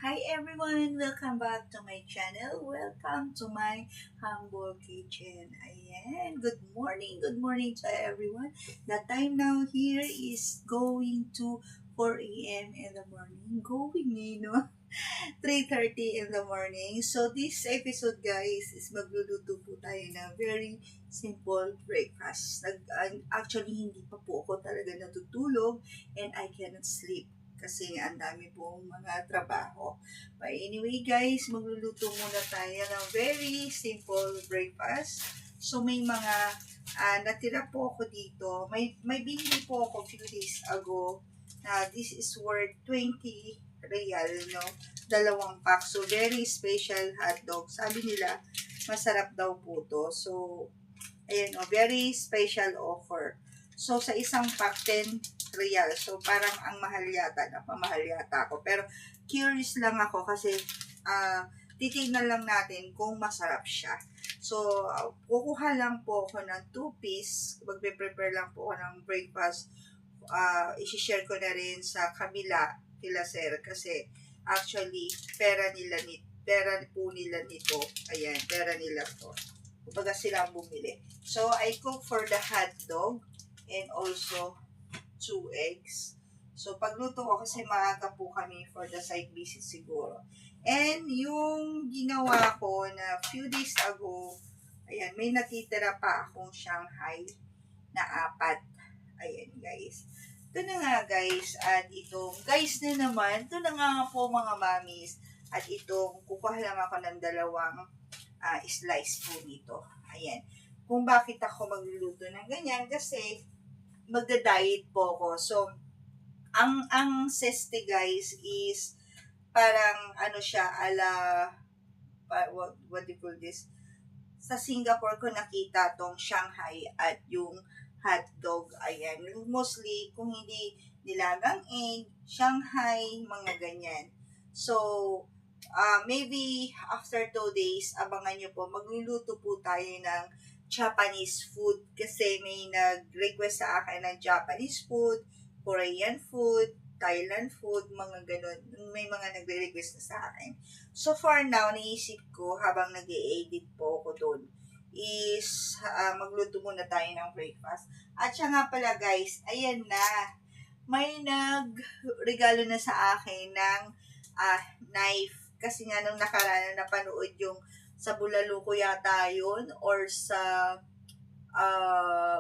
Hi everyone! Welcome back to my channel. Welcome to my humble kitchen. Ayan. Good morning to everyone. The time now here is going to 4 a.m. in the morning. Going, no? 3:30 in the morning. So this episode guys is magluluto po tayo ng very simple breakfast. Actually hindi pa po ako talaga natutulog and I cannot sleep kasi ang dami pong mga trabaho. But anyway guys, magluluto muna tayo ng very simple breakfast. So may mga natira po ako dito. May binili po ako few days ago na this is worth 20 real, no? 2 pack. So very special hotdog. Sabi nila, masarap daw po to. So, ayan o, very special offer. So, sa isang pack, 10 real. So, parang ang mahal yata, napamahal yata ako. Pero, curious lang ako kasi, titignan lang natin kung masarap siya. So, kukuha lang po ako ng 2 piece. Magpe-prepare lang po ako ng breakfast. I-share ko na rin sa kabila kila sir kasi actually pera po nila nito. Ayan, pera nila to. Kumbaga sila ang bumili. So, I cook for the hot dog and also 2 eggs. So, pagluto ko kasi maaga po kami for the site visit siguro. And yung ginawa ko na few days ago, ayan, may natitira pa akong Shanghai na 4. Ayan guys. Ito na nga guys, at itong, guys na naman, ito na nga po mga mamis, at itong, kukuha lang ako ng 2 slice po nito. Ayan. Kung bakit ako magluluto ng ganyan, kasi magda-diet po ako. So, ang seste guys is, parang ano siya, what do you call this? Sa Singapore ko nakita tong Shanghai at yung hotdog. Ayan. Mostly, kung hindi nilagang egg, Shanghai, mga ganyan. So, maybe after 2 days, abangan nyo po, magluluto po tayo ng Japanese food kasi may nag-request sa akin ng Japanese food, Korean food, Thailand food, mga ganun. May mga nagre-request na sa akin. So far now, naisip ko habang nag-e-edit po ako doon is magluto muna tayo ng breakfast. At siya nga pala guys, ayan na. May nagregalo na sa akin ng knife. Kasi nga nung nakaraan napanood yung sa Bulalo ko yata yun or sa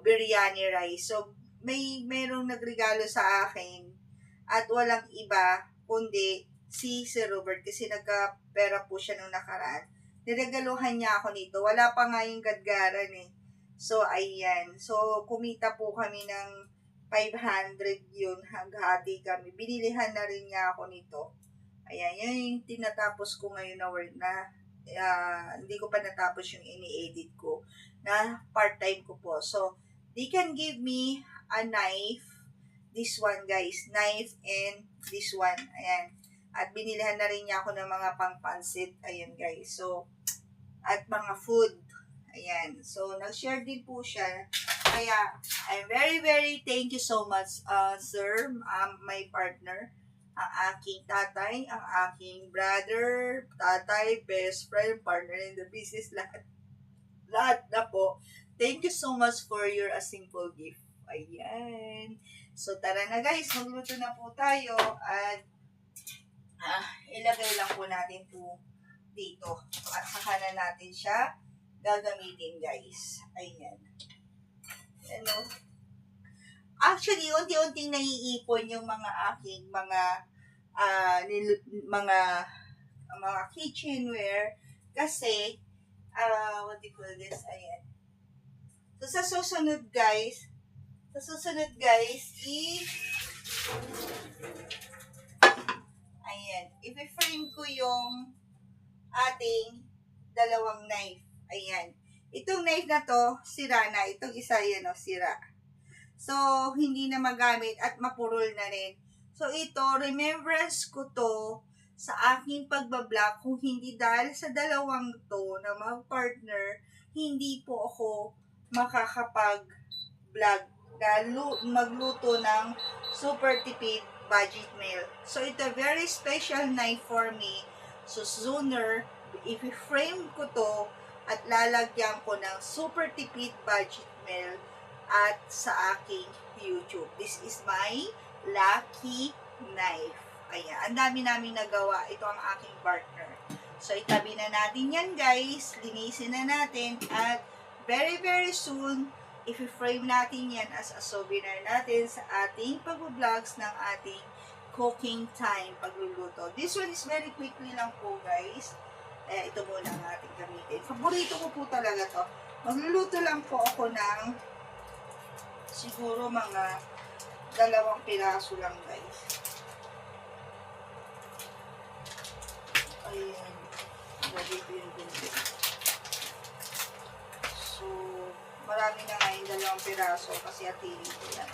biryani rice. So, merong nagregalo sa akin at walang iba kundi si Sir Robert kasi nagka-pera po siya nung nakaraan. Niregaluhan niya ako nito. Wala pa nga yung gadgaran eh. So, ayan. So, kumita po kami ng 500 yun. Haghati kami. Binilihan na rin niya ako nito. Ayan. Yan yung tinatapos ko ngayon na work na hindi ko pa natapos yung ini-edit ko na part-time ko po. So, they can give me a knife. This one guys, knife and this one, ayan. At binilihan na rin niya ako ng mga pang-pansit, ayan guys. So, at mga food, ayan. So, nag-share din po siya. Kaya, I'm very thank you so much, sir, my partner, ang aking tatay, ang aking brother, tatay, best friend, partner in the business, lahat na po. Thank you so much for your simple gift. Ayan. So, tara na guys, magluto na po tayo at ilagay lang po natin po dito. At saka na natin siya gagamitin guys. Ayan. Ano? Actually, unti-unting naiipon yung mga aking mga kitchenware kasi what do you call this? Ayan. So, sa susunod guys, ayan, i-frame ko yung ating 2 knife. Ayan. Itong knife na to, sira na. Itong isa yan, sira. So, hindi na magamit at mapurol na rin. So, ito, remembrance ko to sa aking pagbablog. Kung hindi dahil sa 2 to na mag-partner, hindi po ako makakapag-vlog na magluto ng super tipid budget meal. So, ito very special night for me. So, sooner, if i-frame ko to at lalagyan ko ng super tipid budget meal at sa aking YouTube. This is my lucky knife. Ayan, ang dami namin nagawa. Ito ang aking partner. So, itabi na natin yan, guys. Linisin na natin. At very, very soon, if frame natin yan as a souvenir natin sa ating pag-vlogs ng ating cooking time, pagluluto. This one is very quickly lang po, guys. Ito muna ang ating gamitin. Paborito ko po talaga to. Magluluto lang po ako ng siguro mga 2 piraso lang, guys. Ayan. Lagay ko yung gunting. So, marami na ngayon 2 piraso kasi atili ko yan.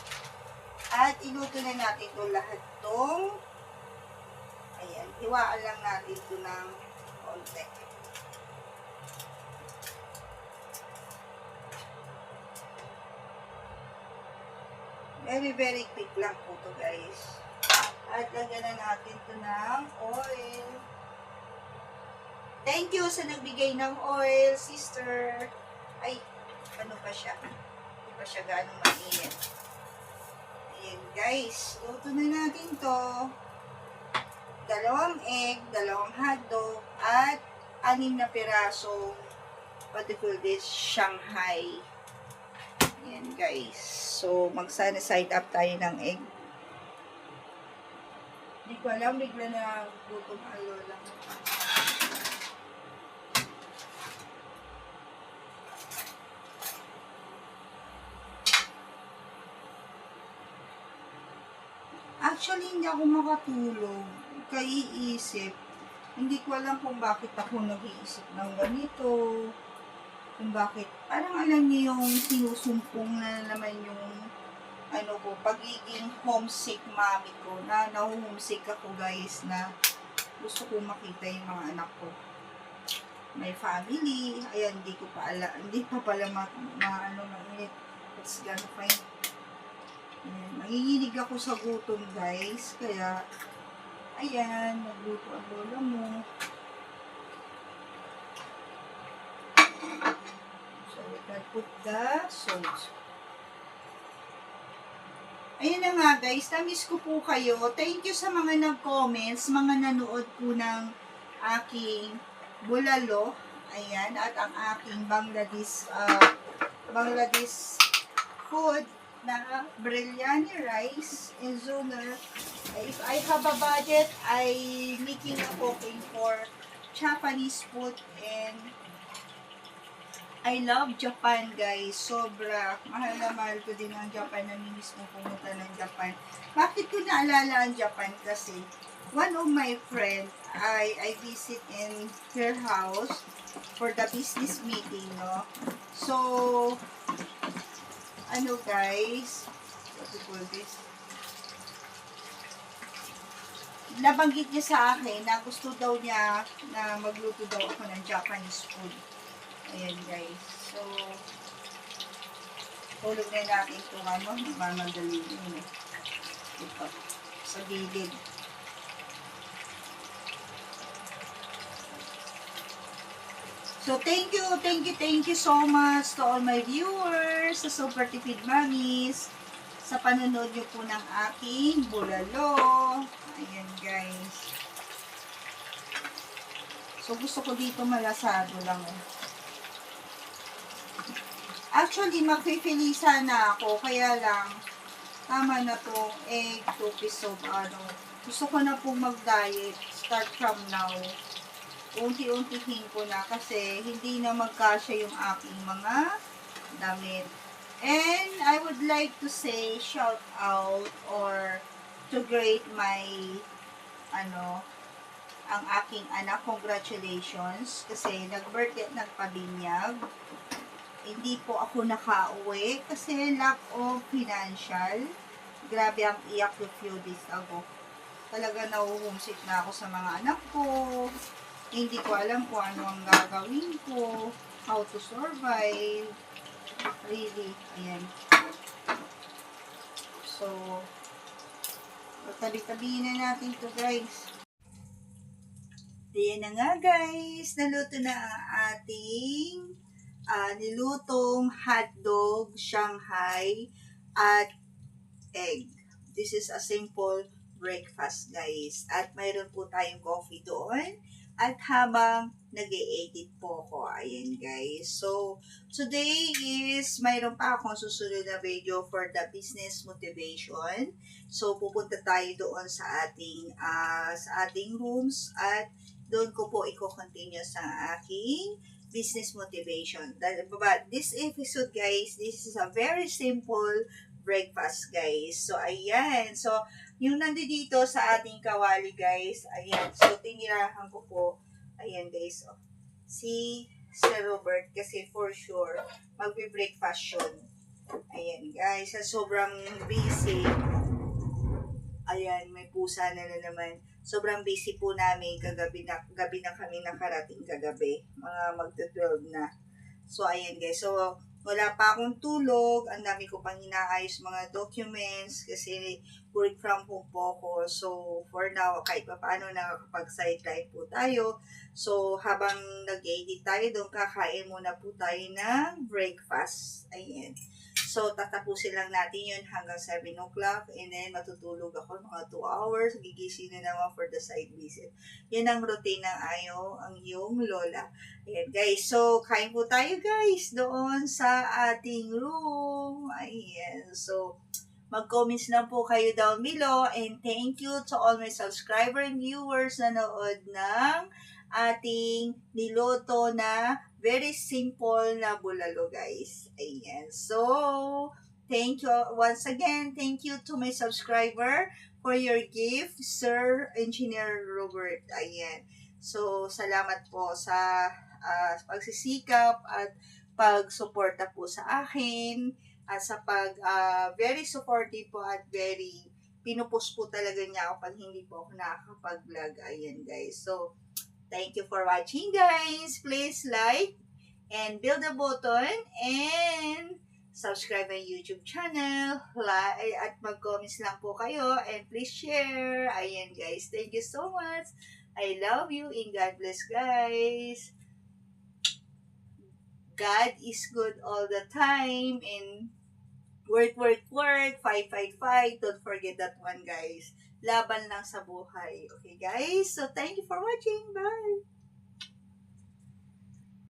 At iluto na natin ito lahat tong ayan, hiwaan lang natin ito ng konti. Very, very quick lang po ito, guys. At lagyan na natin ito ng oil. Thank you sa nagbigay ng oil, sister. Ay, ano pa siya? Hindi pa siya ganong mainit. Ayan, guys. Luto na natin to. 2 egg, 2 hotdog, at 6 na pirasong what do you call this? Shanghai. Ayan, guys. So, mag-side up tayo ng egg. Hindi ko alam, bigla na gutom ang lola. Actually, hindi ako makatulog. Kaiisip. Hindi ko alam kung bakit ako nag-iisip ng ganito. Kung bakit. Parang alam niyo yung sinusumpong na naman yung ano ko, pagiging homesick mommy ko. Na nahuhomesick ako, guys, na gusto ko makita yung mga anak ko. May family. Ayan, hindi ko pa alam. Hindi pa pala mainit. It's gonna fine. Nanginginig ako sa gutom, guys. Kaya, ayan, nagluto ang lola mo. So, we can put the salt. Ayan na nga, guys. Namiss ko po kayo. Thank you sa mga nag-comments, mga nanood po ng aking bulalo. Ayan, at ang aking Bangladesh food na biryani rice and sooner. If I have a budget, I making a cooking for Japanese food, and I love Japan, guys. Sobra. Mahal na mahal ko din ang Japan. Namimiss mo pumunta ng Japan. Bakit ko naalala ang Japan? Kasi one of my friend, I visit in her house for the business meeting, no? So, ano, guys, what do you call this? Nabanggit niya sa akin na gusto daw niya na magluto daw ako ng Japanese food. Ayan, guys. So, hulog na natin itong mamadali yun. Ito, sa gilid. So, thank you so much to all my viewers, sa Super Tipid Mommies, sa panonood nyo po ng aking bulalo. Ayan, guys. So, gusto ko dito malasado lang. Actually, magpipilisa na ako, kaya lang, tama na to, egg, 2 piece of Gusto ko na po mag-diet, start from now. Unti-untihin ko na kasi hindi na magkasya yung aking mga damit. And I would like to say shout out or to grade my ang aking anak, congratulations kasi nag-birthday at nagpabinyag. Hindi po ako nakauwi kasi lack of financial. Grabe ang iyak ko few days ago. Talaga nahuhumsik na ako sa mga anak ko. Hindi ko alam kung ano ang gagawin ko, how to survive, really, ayan. So, So, tabi-tabihin na natin to guys. Ayan na nga guys, naluto na ang ating nilutong hotdog, Shanghai, at egg. This is a simple breakfast guys. At mayroon po tayong coffee doon. At habang nag-e-edit po ako, ayan guys. So, today is mayroon pa akong susunod na video for the business motivation. So, pupunta tayo doon sa ating rooms at doon ko po i-continue sa aking business motivation. But this episode guys, this is a very simple breakfast guys. So, ayan. So, yung nandito sa ating kawali guys, ayan. So, tinirahan ko po, ayan guys, oh, si Sir Robert kasi for sure, magbe-breakfast yun. Ayan guys, sa sobrang busy, ayan, may pusa na naman. Sobrang busy po namin, gabi na kami nakarating kagabi, mga magta-12 na. So, ayan guys. So, wala pa akong tulog. Ang dami ko pang inaayos mga documents kasi work from home po ako. So, for now, kahit pa paano nakakapag-sideline po tayo. So, habang nag-edit tayo doon, kakain muna po tayo ng breakfast. Ayan. So, tatapusin lang natin yun hanggang 7 o'clock and then matutulog ako mga 2 hours. Gigising na naman for the side visit. Yan ang routine ng ang iyong lola. Ayan guys, so kain po tayo guys doon sa ating room. Ayan, so mag-comments lang po kayo down below and thank you to all my subscriber and viewers na nanood ng ating niloto na very simple na bulalo guys. Ayan, so thank you once again, thank you to my subscriber for your gift, Sir Engineer Robert. Ayan, so salamat po sa pagsisikap at pagsuporta po sa akin at sa very supportive po at very pinupus po talaga niya ako pag hindi po ako nakakapag-vlog. Ayan guys. So, thank you for watching guys. Please like and build the button and subscribe my YouTube channel. Like, at mag-comments lang po kayo and please share. Ayan guys. Thank you so much. I love you and God bless guys. God is good all the time and work, work, work, fight, fight, fight. Don't forget that one, guys. Laban lang sa buhay. Okay, guys? So, thank you for watching. Bye!